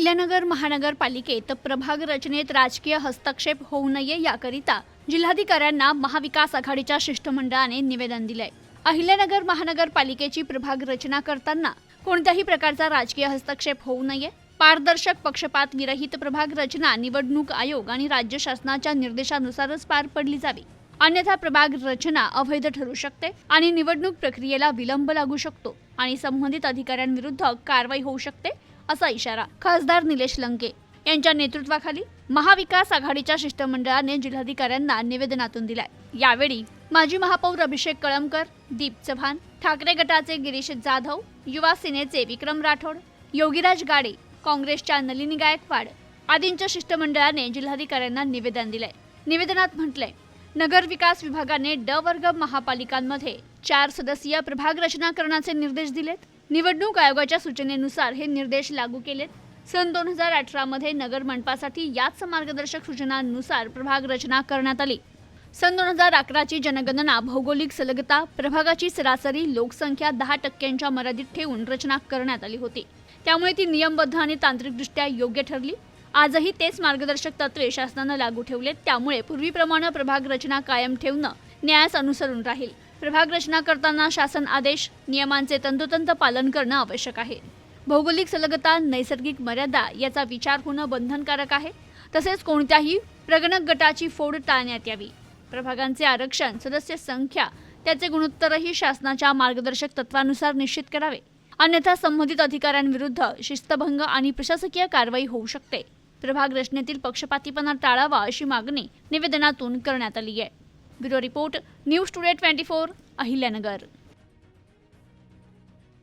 अहिल्यानगर महानगरपालिकेत प्रभाग रचनेत राजकीय हस्तक्षेप होऊ नये याकरिता जिल्हाधिकाऱ्यांना महाविकास आघाडीच्या शिष्टमंडळाने निवेदन दिलंय। अहिल्यानगर महानगरपालिकेची प्रभाग रचना करताना कोणत्याही प्रकारचा राजकीय हस्तक्षेप होऊ नये, पारदर्शक पक्षपात विरहित प्रभाग रचना निवडणूक आयोग आणि राज्य शासनाच्या निर्देशानुसारच पार पडली जावी, अन्यथा प्रभाग रचना अवैध ठरू शकते आणि निवडणूक प्रक्रियेला विलंब लागू शकतो आणि संबंधित अधिकाऱ्यांविरुद्ध कारवाई होऊ शकते, असा इशारा खासदार निलेश लंके यांच्या नेतृत्वाखाली महाविकास आघाडीच्या शिष्टमंडळाने जिल्हाधिकाऱ्यांना निवेदनातून दिलाय। यावेळी माजी महापौर अभिषेक कळमकर, दीप चव्हाण, ठाकरे गटाचे गिरीश जाधव, युवा सेनेचे विक्रम राठोड, योगीराज गाडे, काँग्रेसच्या नलिनी गायकवाड आदींच्या शिष्टमंडळाने जिल्हाधिकाऱ्यांना निवेदन दिलंय। निवेदनात म्हटलंय, नगर विकास विभागाने ड वर्ग महापालिकांमध्ये 4 सदस्यीय प्रभाग रचना करण्याचे निर्देश दिलेत। निवडणूक आयोगाच्या सूचनेनुसार हे निर्देश लागू केलेत। सन 2018 मध्ये नगर मंडपासाठी याच मार्गदर्शक सूचनांनुसार प्रभाग रचना करण्यात आली। सन 2011 ची जनगणना भौगोलिक सलगता, प्रभागाची सरासरी लोकसंख्या 10% मर्यादित ठेवून रचना करण्यात आली होती। त्यामुळे ती नियमबद्ध आणि तांत्रिकदृष्ट्या योग्य ठरली। आजही तेच मार्गदर्शक तत्त्वे शासनाने लागू ठेवलेत। त्यामुळे पूर्वीप्रमाणे प्रभाग रचना कायम ठेवणं न्यायास अनुसरून राहील। प्रभाग रचना करताना शासन आदेश, नियमांचे तंतोतंत पालन करणं आवश्यक आहे। भौगोलिक सलगता, नैसर्गिक मर्यादा याचा विचार होणं बंधनकारक आहे। तसेच कोणत्याही प्रगणक गटाची फोड टाळण्यात यावी। प्रभागांचे आरक्षण, सदस्य संख्या त्याचे गुणोत्तरही शासनाच्या मार्गदर्शक तत्वानुसार निश्चित करावे, अन्यथा संबंधित अधिकाऱ्यांविरुद्ध शिस्तभंग आणि प्रशासकीय कारवाई होऊ शकते। प्रभाग रचनेतील पक्षपातीपणा टाळावा अशी मागणी निवेदनातून करण्यात आली आहे। Bureau report, news today 24, Ahilyanagar.